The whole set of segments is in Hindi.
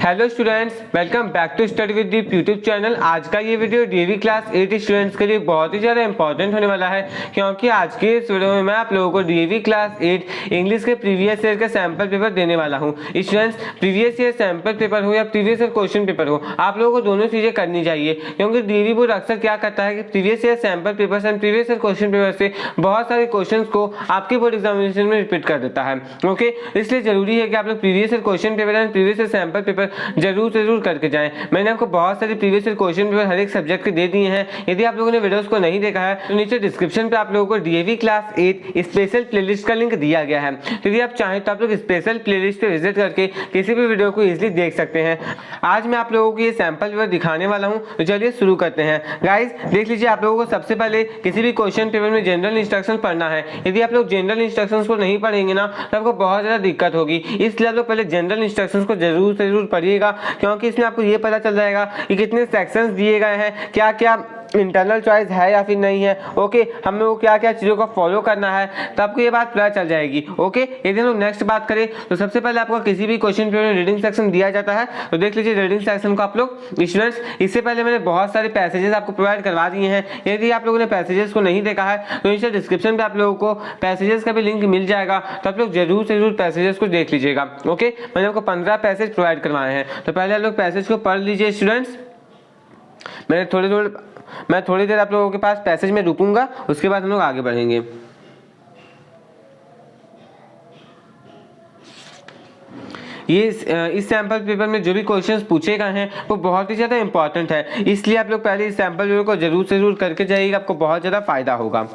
Hello students, welcome back to study with Deep YouTube channel. आज का ये वीडियो डीएवी क्लास 8 स्टूडेंट्स के लिए बहुत ही ज़्यादा इंपॉर्टेंट होने वाला है, क्योंकि आज के इस वीडियो में मैं आप लोगों को डीएवी क्लास 8 इंग्लिश के प्रीवियस ईयर का सैंपल पेपर देने वाला हूँ। Students, previous year sample paper हो या प्रीवियस ईयर क्वेश्चन पेपर हो, आप लोगों को दोनों चीज़ें करनी चाहिए, क्योंकि डीएवी बोर्ड अक्सर क्या करता है कि previous year sample paper and previous year question paper से बहुत सारे क्वेश्चन को आपके बोर्ड एग्जामिनेशन में रिपीट कर देता है। ओके, इसलिए जरूरी है कि आप लोग previous year question paper and previous year sample paper जरूर करके जाएं। मैंने आपको बहुत सारे प्रीवियस ईयर क्वेश्चन पेपर हर एक सब्जेक्ट के दे दिए हैं। यदि आप लोगों ने वीडियोस को नहीं देखा है तो नीचे डिस्क्रिप्शन पे आप लोगों को डीएवी क्लास 8 स्पेशल प्लेलिस्ट का लिंक दिया गया है। तो यदि आप चाहें तो आप लोग स्पेशल प्लेलिस्ट पे विजिट करके किसी भी वीडियो को इजीली देख सकते हैं। आज मैं आप लोगों को ये सैंपल पेपर दिखाने वाला हूँ, तो चलिए शुरू करते हैं। गाइस देख लीजिए, आप लोगों को सबसे पहले किसी भी क्वेश्चन पेपर में जनरल इंस्ट्रक्शन पढ़ना है। यदि आप लोग जनरल इंस्ट्रक्शंस को नहीं पढ़ेंगे ना तो आपको बहुत ज़्यादा दिक्कत होगी, इसलिए आप लोग पहले जनरल इंस्ट्रक्शंस को जरूर से जरूर पढ़िएगा, क्योंकि इसमें आपको ये पता चल जाएगा कि कितने सेक्शंस दिए गए हैं, क्या क्या इंटरनल चॉइस है या फिर नहीं है। ओके, हमें वो क्या क्या चीज़ों को फॉलो करना है, तो आपको ये बात पता चल जाएगी। ओके, यदि हम लोग नेक्स्ट बात करें तो सबसे पहले आपको किसी भी क्वेश्चन पेपर में रीडिंग सेक्शन दिया जाता है, तो देख लीजिए रीडिंग सेक्शन को आप लोग स्टूडेंट्स, इससे पहले मैंने बहुत सारे पैसेजेस आपको प्रोवाइड करवा दिए हैं। यदि आप लोगों ने पैसेजेस को नहीं देखा है तो नीचे डिस्क्रिप्शन पे आप लोगों को पैसेजेस का भी लिंक मिल जाएगा, तो आप लोग जरूर से जरूर पैसेजेस को देख लीजिएगा। ओके, मैंने आपको 15 पैसेज प्रोवाइड करवाए हैं, तो पहले आप लोग पैसेज को पढ़ लीजिए स्टूडेंट्स। मैं थोड़ी देर आप लोगों के पास पैसेज में रुकूंगा, उसके बाद हम लोग आगे बढ़ेंगे। इस सैंपल पेपर में जो भी क्वेश्चंस पूछे गए हैं वो बहुत ही ज़्यादा इंपॉर्टेंट है, इसलिए आप लोग पहले इस सैंपल पेपर को जरूर से जरूर करके जाइएगा, आपको बहुत ज़्यादा फायदा होगा।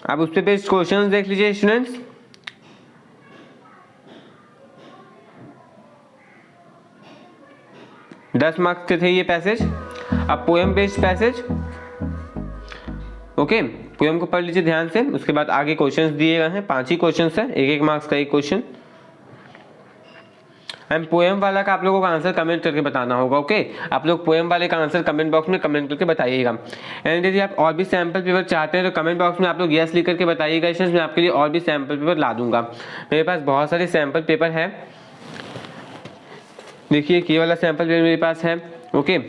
आप उस पे बेस्ड क्वेश्चंस देख लीजिए स्टूडेंट्स। दस मार्क्स के थे ये पैसेज। अब poem based passage. Okay, poem को पढ़ लीजिए ध्यान से, उसके बाद आगे क्वेश्चंस दिए गए हैं, 5 ही क्वेश्चंस है, एक मार्क्स का एक क्वेश्चन। एंड पोएम वाला का आप लोगों का आंसर कमेंट करके बताना होगा। ओके, आप लोग पोएम वाले का आंसर कमेंट बॉक्स में कमेंट करके बताइएगा। एंड यदि आप और भी सैंपल पेपर चाहते हैं तो कमेंट बॉक्स में आप लोग यस लिख करके बताइएगा, इसमें मैं आपके लिए और भी सैंपल पेपर ला दूंगा। मेरे पास बहुत सारे सैंपल पेपर है, देखिए ये वाला सैंपल पेपर मेरे पास है। ओके,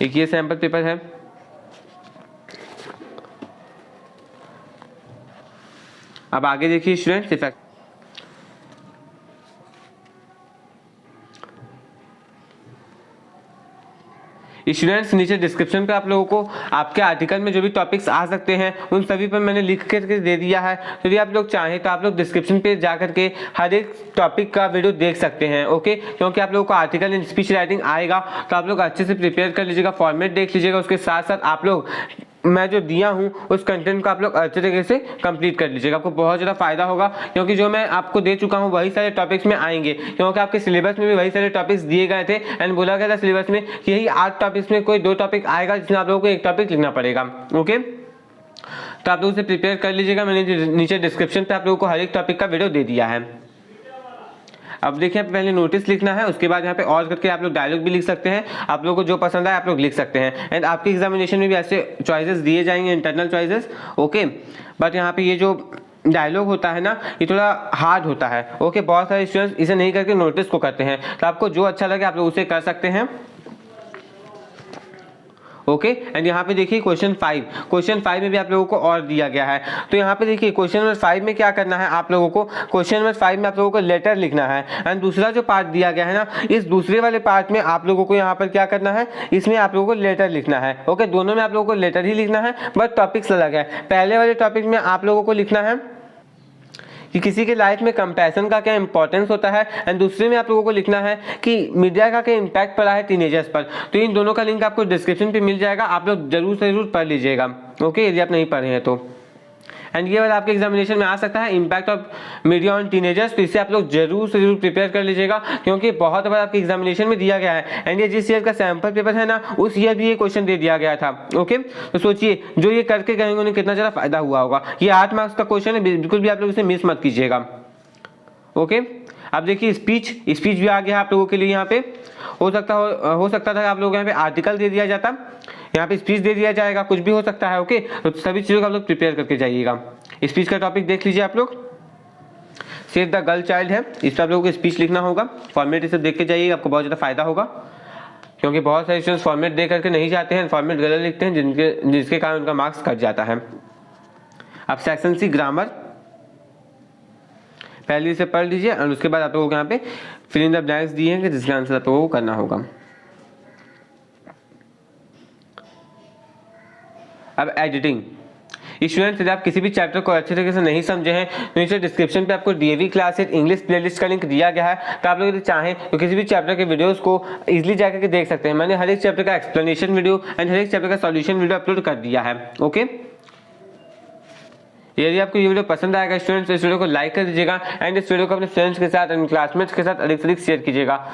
एक ये सैंपल पेपर है। अब आगे देखिए स्टूडेंट्स, इफेक्ट स्टूडेंट्स, नीचे डिस्क्रिप्शन पे आप लोगों को आपके आर्टिकल में जो भी टॉपिक्स आ सकते हैं उन सभी पर मैंने लिख करके दे दिया है। तो यदि आप लोग चाहें तो आप लोग डिस्क्रिप्शन पे जा करके हर एक टॉपिक का वीडियो देख सकते हैं। ओके, क्योंकि आप लोगों को आर्टिकल इन स्पीच राइटिंग आएगा, तो आप लोग अच्छे से प्रिपेयर कर लीजिएगा, फॉर्मेट देख लीजिएगा, उसके साथ साथ आप लोग मैं जो दिया हूँ उस कंटेंट को आप लोग अच्छे तरीके से कंप्लीट कर लीजिएगा, आपको बहुत ज़्यादा फायदा होगा, क्योंकि जो मैं आपको दे चुका हूँ वही सारे टॉपिक्स में आएंगे, क्योंकि आपके सिलेबस में भी वही सारे टॉपिक्स दिए गए थे। एंड बोला गया था सिलेबस में कि यही 8 टॉपिक्स में कोई 2 टॉपिक आएगा जिसमें आप लोगों को एक टॉपिक लिखना पड़ेगा। ओके, तो आप लोग उसे प्रिपेयर कर लीजिएगा, मैंने नीचे डिस्क्रिप्शन पर आप लोगों को हर एक टॉपिक का वीडियो दे दिया है। अब देखिए, पहले नोटिस लिखना है, उसके बाद यहाँ पे और करके आप लोग डायलॉग भी लिख सकते हैं, आप लोगों को जो पसंद आए आप लोग लिख सकते हैं। एंड आपके एग्जामिनेशन में भी ऐसे चॉइसेस दिए जाएंगे, इंटरनल चॉइसेस। ओके, बट यहाँ पे ये जो डायलॉग होता है ना, ये थोड़ा हार्ड होता है। ओके, बहुत सारे स्टूडेंट्स इसे नहीं करके नोटिस को करते हैं, तो आपको जो अच्छा लगे आप लोग उसे कर सकते हैं। ओके, एंड यहाँ पे देखिए क्वेश्चन 5 में भी आप लोगों को और दिया गया है। तो यहाँ पे देखिए क्वेश्चन नंबर 5 में क्या करना है आप लोगों को, क्वेश्चन नंबर 5 में आप लोगों को लेटर लिखना है। एंड दूसरा जो पार्ट दिया गया है ना, इस दूसरे वाले पार्ट में आप लोगों को यहाँ पर क्या करना है, इसमें आप लोगों को लेटर लिखना है। ओके, दोनों में आप लोगों को लेटर ही लिखना है, बट टॉपिक्स अलग है। पहले वाले टॉपिक में आप लोगों को लिखना है कि किसी के लाइफ में कंपैशन का क्या इंपॉर्टेंस होता है, एंड दूसरे में आप लोगों को लिखना है कि मीडिया का क्या इम्पैक्ट पड़ा है टीनेजर्स पर। तो इन दोनों का लिंक आपको डिस्क्रिप्शन पे मिल जाएगा, आप लोग जरूर से जरूर पढ़ लीजिएगा। ओके, यदि आप नहीं पढ़े हैं तो। एंड ये वाला आपके एग्जामिनेशन में आ सकता है, impact of media on teenagers, तो इससे आप लोग जरूर से जरूर प्रिपेयर कर लीजिएगा, क्योंकि बहुत बार आपके एग्जामिनेशन में दिया गया है। एंड ये जिस ईयर का सैंपल पेपर है ना, उस ईयर भी ये क्वेश्चन दे दिया गया था। ओके, तो सोचिए जो ये करके गए उन्हें कितना ज़्यादा फायदा हुआ होगा। ये 8 मार्क्स का क्वेश्चन है, बिल्कुल भी आप लोग इसे मिस मत कीजिएगा। ओके, अब देखिए स्पीच भी आ गया आप लोगों के लिए। यहाँ पे हो सकता था आप लोग यहाँ पे आर्टिकल दे दिया जाता, यहाँ पे स्पीच दे दिया जाएगा, कुछ भी हो सकता है। ओके, तो सभी चीज़ों को आप लोग प्रिपेयर करके जाइएगा। स्पीच का टॉपिक देख लीजिए आप लोग। सेव द गर्ल चाइल्ड है, इस पर आप लोगों को स्पीच लिखना होगा। फॉर्मेट इसे देख के जाइए, आपको बहुत ज़्यादा फायदा होगा, क्योंकि बहुत सारे स्टूडेंट्स फॉर्मेट देख करके नहीं जाते हैं, फॉर्मेट गलत लिखते हैं, जिसके कारण उनका मार्क्स कट जाता है। अब सेक्शन सी ग्रामर, पहले इसे पढ़ लीजिए और उसके बाद आप लोगों को यहाँ पे फिल इन द ब्लैंक्स दिए हैं जिसका आंसर आप लोगों को करना होगा। अब एडिटिंग, स्टूडेंट्स यदि आप किसी भी चैप्टर को अच्छे तरीके से नहीं समझे हैं तो नीचे डिस्क्रिप्शन पे आपको डीएवी क्लास 8 इंग्लिश प्लेलिस्ट का लिंक दिया गया है, तो आप लोग यदि चाहें तो किसी भी चैप्टर के वीडियोस को इजीली जाकर के देख सकते हैं। मैंने हर एक चैप्टर का एक्सप्लेनेशन वीडियो एंड हर एक चैप्टर का सॉल्यूशन वीडियो अपलोड कर दिया है। ओके, यदि आपको ये वीडियो पसंद आएगा स्टूडेंट्स तो इस वीडियो को लाइक कर दीजिएगा एंड इस वीडियो को अपने फ्रेंड्स के साथ एंड क्लासमेट्स के साथ अधिक से अधिक शेयर कीजिएगा।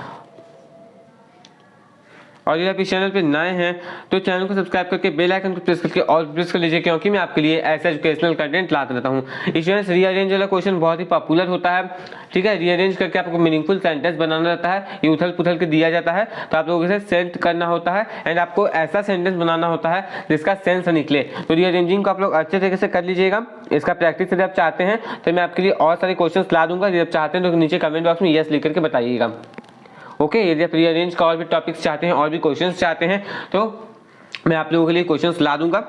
और यदि आप इस चैनल पर नए हैं तो चैनल को सब्सक्राइब करके बेल आइकन को प्रेस करके ऑल प्रेस कर लीजिए, क्योंकि मैं आपके लिए ऐसा एजुकेशनल कंटेंट लाता रहता हूँ। स्टूडेंट्स, रीअरेंज वाला क्वेश्चन बहुत ही पॉपुलर होता है, ठीक है। रीअरेंज करके आपको मीनिंगफुल सेंटेंस बनाना रहता है, ये उथल पुथल के दिया जाता है, तो आप लोगों इसे सेंड करना होता है एंड आपको ऐसा सेंटेंस बनाना होता है जिसका सेंस निकले। तो रीअरेंजिंग को आप लोग अच्छे तरीके से कर लीजिएगा। इसका प्रैक्टिस यदि आप चाहते हैं तो मैं आपके लिए और सारे क्वेश्चन ला दूंगा, यदि आप चाहते हैं तो नीचे कमेंट बॉक्स में यस लिख करके बताइएगा। ओके, यदि आप रीअरेंज का और भी टॉपिक्स चाहते हैं और भी क्वेश्चंस चाहते हैं तो मैं आप लोगों के लिए क्वेश्चंस ला दूंगा।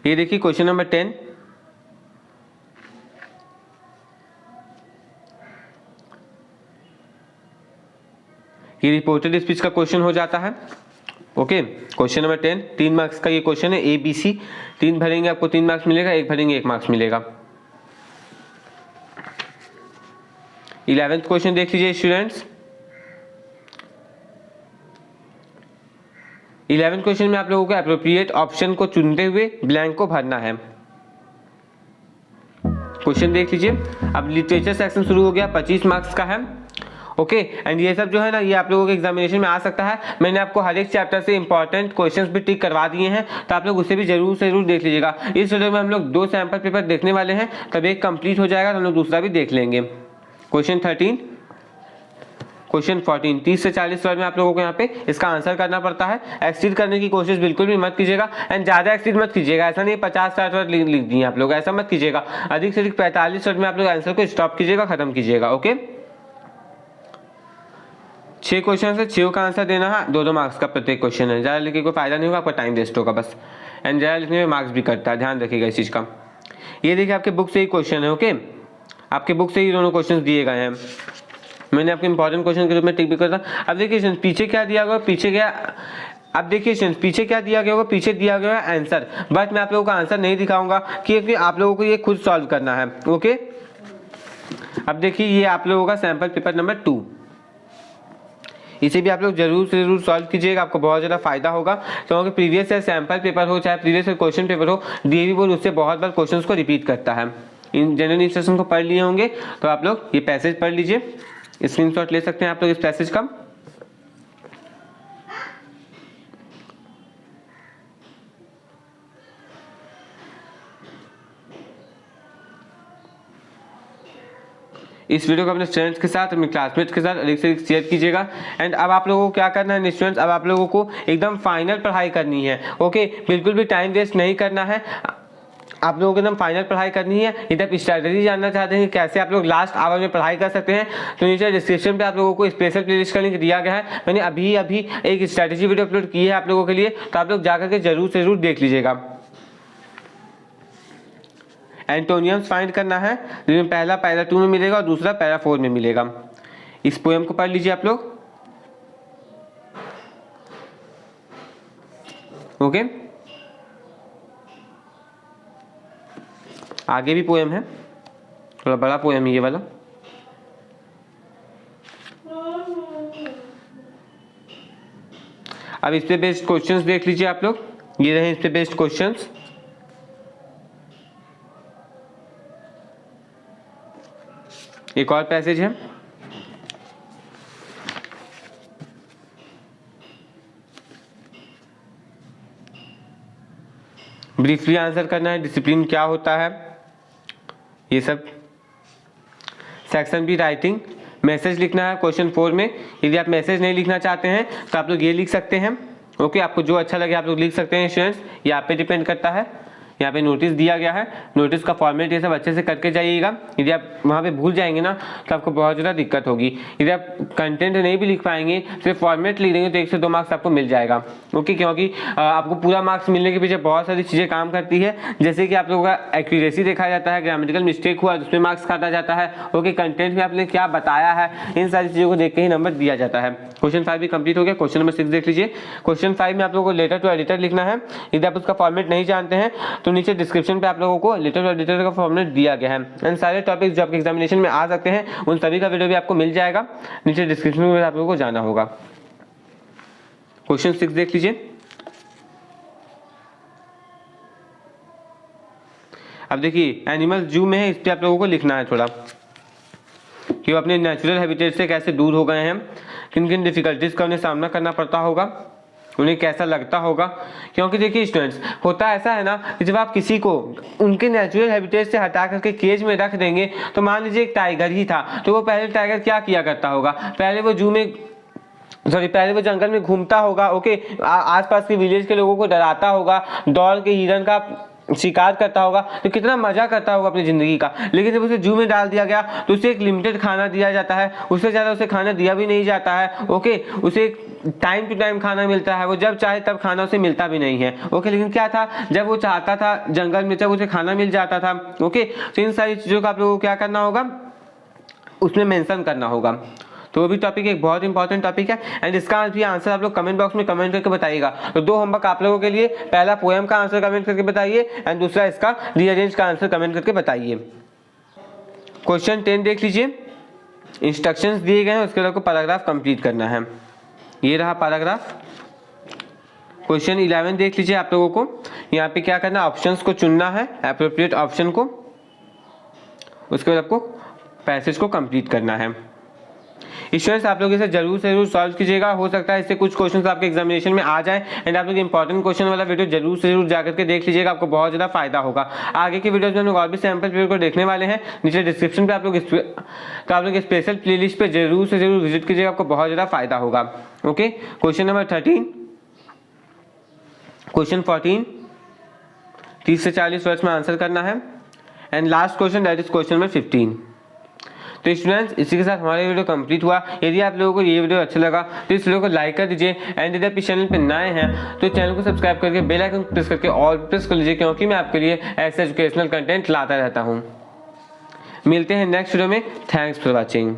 ये देखिए क्वेश्चन नंबर 10, ये रिपोर्टेड स्पीच का क्वेश्चन हो जाता है। ओके, क्वेश्चन नंबर 10 3 मार्क्स का ये क्वेश्चन है, ABC 3 भरेंगे आपको 3 मार्क्स मिलेगा, 1 भरेंगे 1 मार्क्स मिलेगा। 11th क्वेश्चन देख लीजिए स्टूडेंट्स। 11th क्वेश्चन में आप लोगों को एप्रोप्रिएट ऑप्शन को चुनते हुए ब्लैंक को भरना है। क्वेश्चन देख लीजिए। अब लिटरेचर सेक्शन शुरू हो गया, 25 मार्क्स का है। ओके, एंड ये सब जो है ना, ये आप लोगों के एग्जामिनेशन में आ सकता है। मैंने आपको हर एक चैप्टर से इंपॉर्टेंट क्वेश्चंस भी टिक करवा दिए हैं, तो आप लोग उसे भी जरूर से जरूर देख लीजिएगा। इस वीडियो में हम लोग 2 सैंपल पेपर देखने वाले हैं, तब एक कंप्लीट हो जाएगा तो हम लोग दूसरा भी देख लेंगे। क्वेश्चन 13, क्वेश्चन 14, 30 से 40 वर्ड में आप लोगों को यहाँ पे इसका आंसर करना पड़ता है। एक्सीड करने की कोशिश बिल्कुल भी मत कीजिएगा एंड ज़्यादा एक्सीड मत कीजिएगा। ऐसा नहीं 50-60 वर्ड लिख दिए आप लोग, ऐसा मत कीजिएगा। अधिक से अधिक 45 वर्ड में आप लोग आंसर को स्टॉप कीजिएगा, खत्म कीजिएगा। ओके, 6 क्वेश्चन है, 6 का आंसर देना है, 2-2 मार्क्स का प्रत्येक क्वेश्चन है। ज़्यादा लिखने कोई फायदा नहीं होगा, आपका टाइम वेस्ट होगा बस, एंड ज़्यादा लिखने में मार्क्स भी कटता है, ध्यान रखिएगा इस चीज़ का। ये देखिए आपके बुक से ही क्वेश्चन है। ओके, आपके बुक से ही दोनों क्वेश्चन दिए गए हैं, मैंने आपके इंपॉर्टेंट क्वेश्चन के रूप में टिक भी करता। अब देखिए पीछे क्या दिया गया, पीछे क्या, अब देखिए पीछे क्या दिया गया होगा, पीछे दिया गया है आंसर, बट मैं आप लोगों का आंसर नहीं दिखाऊंगा क्योंकि आप लोगों को ये खुद सॉल्व करना है। ओके, अब देखिए ये आप लोगों का सैंपल पेपर नंबर 2, इसे भी आप लोग जरूर से जरूर सॉल्व कीजिएगा, आपको बहुत ज़्यादा फायदा होगा। क्योंकि प्रीवियस ईयर सैंपल पेपर हो चाहे प्रीवियस ईयर क्वेश्चन पेपर हो, डीएवी बोर्ड उससे बहुत बार क्वेश्चंस को रिपीट करता है। इन जनरल इंस्ट्रक्शन को पढ़ लिए होंगे तो आप लोग ये पैसेज पढ़ लीजिए, स्क्रीनशॉट ले सकते हैं आप लोग इस पैसेज का। इस वीडियो को अपने स्टूडेंट्स के साथ, अपने क्लासमेट्स के साथ अधिक से अधिक शेयर कीजिएगा। एंड अब आप लोगों को क्या करना है स्टूडेंट्स, अब आप लोगों को एकदम फाइनल पढ़ाई करनी है। ओके, बिल्कुल भी टाइम वेस्ट नहीं करना है, आप लोगों को एकदम फाइनल पढ़ाई करनी है। यदि आप स्ट्रैटेजी जानना चाहते हैं कैसे आप लोग लास्ट आवर में पढ़ाई कर सकते हैं तो नीचे डिस्क्रिप्शन पे आप लोगों को स्पेशल प्लेलिस्ट का लिंक दिया गया है। मैंने अभी एक स्ट्रैटेजी वीडियो अपलोड की है आप लोगों के लिए, तो आप लोग जाकर के जरूर से जरूर देख लीजिएगा। एंटोनियम्स फाइंड करना है, जिसमें पहला पैरा 2 में मिलेगा और दूसरा पैरा 4 में मिलेगा। इस पोएम को पढ़ लीजिए आप लोग। ओके, आगे भी पोएम है, थोड़ा बड़ा पोएम है ये वाला। अब इस पे बेस्ड क्वेश्चंस देख लीजिए आप लोग, ये रहे इस पे बेस्ड क्वेश्चंस। एक और पैसेज है, ब्रीफली आंसर करना है, डिसिप्लिन क्या होता है, ये सब। सेक्शन बी राइटिंग, मैसेज लिखना है क्वेश्चन 4 में। यदि आप मैसेज नहीं लिखना चाहते हैं तो आप लोग ये लिख सकते हैं। ओके, आपको जो अच्छा लगे आप लोग लिख सकते हैं स्टूडेंट्स, ये आप पे डिपेंड करता है। यहाँ पे नोटिस दिया गया है, नोटिस का फॉर्मेट ये सब अच्छे से करके जाइएगा। यदि आप वहाँ पे भूल जाएंगे ना तो आपको बहुत ज़्यादा दिक्कत होगी। यदि आप कंटेंट नहीं भी लिख पाएंगे, सिर्फ फॉर्मेट लिख देंगे तो 1 से 2 मार्क्स आपको मिल जाएगा। ओके, क्योंकि आपको पूरा मार्क्स मिलने के पीछे बहुत सारी चीज़ें काम करती है, जैसे कि आप लोगों का एक्यूरेसी देखा जाता है, ग्रामेटिकल मिस्टेक हुआ तो उसमें मार्क्स काटा जाता है। ओके, कंटेंट में आपने क्या बताया है, इन सारी चीज़ों को देख के ही नंबर दिया जाता है। क्वेश्चन 5 भी कंप्लीट हो गया। क्वेश्चन नंबर 6 देख लीजिए। क्वेश्चन 5 में आप लोगों को लेटर टू एडिटर लिखना है। यदि आप उसका फॉर्मेट नहीं जानते हैं तो नीचे डिस्क्रिप्शन पे आप लोगों को लेटर टू एडिटर का फॉर्मेट दिया गया है। एंड सारे टॉपिक्स जो आपके एग्जामिनेशन में आ सकते हैं उन सभी का वीडियो भी आपको मिल जाएगा, नीचे डिस्क्रिप्शन में आप लोगों को जाना होगा। क्वेश्चन 6 देख लीजिए। अब देखिए, एनिमल जू में है, इस पर आप लोगों को लिखना है थोड़ा कि वो अपने नेचुरल हैबिटेट से कैसे दूर हो गए हैं, किन किन डिफिकल्टीज का उन्हें सामना करना पड़ता होगा, उन्हें कैसा लगता होगा। क्योंकि देखिए स्टूडेंट्स, होता ऐसा है ना कि जब आप किसी को उनके नेचुरल हैबिटेट से हटा करके केज में रख देंगे, तो मान लीजिए एक टाइगर ही था, तो वो पहले टाइगर क्या किया करता होगा, पहले वो जंगल में घूमता होगा। ओके, आसपास के विलेज के लोगों को डराता होगा, दौड़ के हिरन का शिकार करता होगा, तो कितना मजा करता होगा अपनी जिंदगी का। लेकिन जब उसे जू में डाल दिया गया तो उसे एक लिमिटेड खाना दिया जाता है, उससे ज़्यादा उसे खाना दिया भी नहीं जाता है। ओके, उसे एक टाइम टू टाइम खाना मिलता है, वो जब चाहे तब खाना उसे मिलता भी नहीं है। ओके, लेकिन क्या था, जब वो चाहता था जंगल में, जब उसे खाना मिल जाता था। ओके, तो इन सारी चीज़ों का आप लोगों को क्या करना होगा, उसमें मेंशन करना होगा। तो वो भी टॉपिक एक बहुत इंपॉर्टेंट टॉपिक है। एंड इसका भी आंसर आप लोग कमेंट बॉक्स में कमेंट करके बताइएगा। तो 2 होमवर्क आप लोगों के लिए, पहला पोएम का आंसर कमेंट करके बताइए एंड दूसरा इसका रीअरेंज का आंसर कमेंट करके बताइए। क्वेश्चन 10 देख लीजिए। इंस्ट्रक्शंस दिए गए हैं, उसके बाद आपको पैराग्राफ कंप्लीट करना है। ये रहा पैराग्राफ। क्वेश्चन 11 देख लीजिए। आप लोगों को यहाँ पे क्या करना है, ऑप्शंस को चुनना है, एप्रोप्रिएट ऑप्शन को, उसके बाद आपको पैसेज को कंप्लीट करना है। स्टूडेंट्स, आप लोग इसे जरूर से जरूर सॉल्व कीजिएगा। हो सकता है इससे कुछ क्वेश्चंस आपके एग्जामिनेशन में आ जाए। एंड आप लोग इंपॉर्टेंट क्वेश्चन वाला वीडियो जरूर से जरूर जाकर के देख लीजिएगा, आपको बहुत ज़्यादा फायदा होगा। आगे की वीडियोस में हम लोग और भी सैम्पल पेपर को देखने वाले हैं, नीचे डिस्क्रिप्शन पे आप लोग स्पेशल प्लेलिस्ट पे जरूर से जरूर विजिट कीजिएगा, आपको बहुत ज़्यादा फायदा होगा। ओके, क्वेश्चन नंबर 13, क्वेश्चन 14 30 से 40 वर्ड्स में आंसर करना है। And last question that is question number 15। तो स्टूडेंट्स, इसी के साथ हमारा वीडियो कंप्लीट हुआ। यदि आप लोगों को ये वीडियो अच्छा लगा तो इस वीडियो को लाइक कर दीजिए। एंड यदि आप इस चैनल पर नए हैं तो चैनल को सब्सक्राइब करके बेल आइकन प्रेस करके ऑल प्रेस कर लीजिए, क्योंकि मैं आपके लिए ऐसे एजुकेशनल कंटेंट लाता रहता हूँ। मिलते हैं नेक्स्ट वीडियो में। Thanks for watching.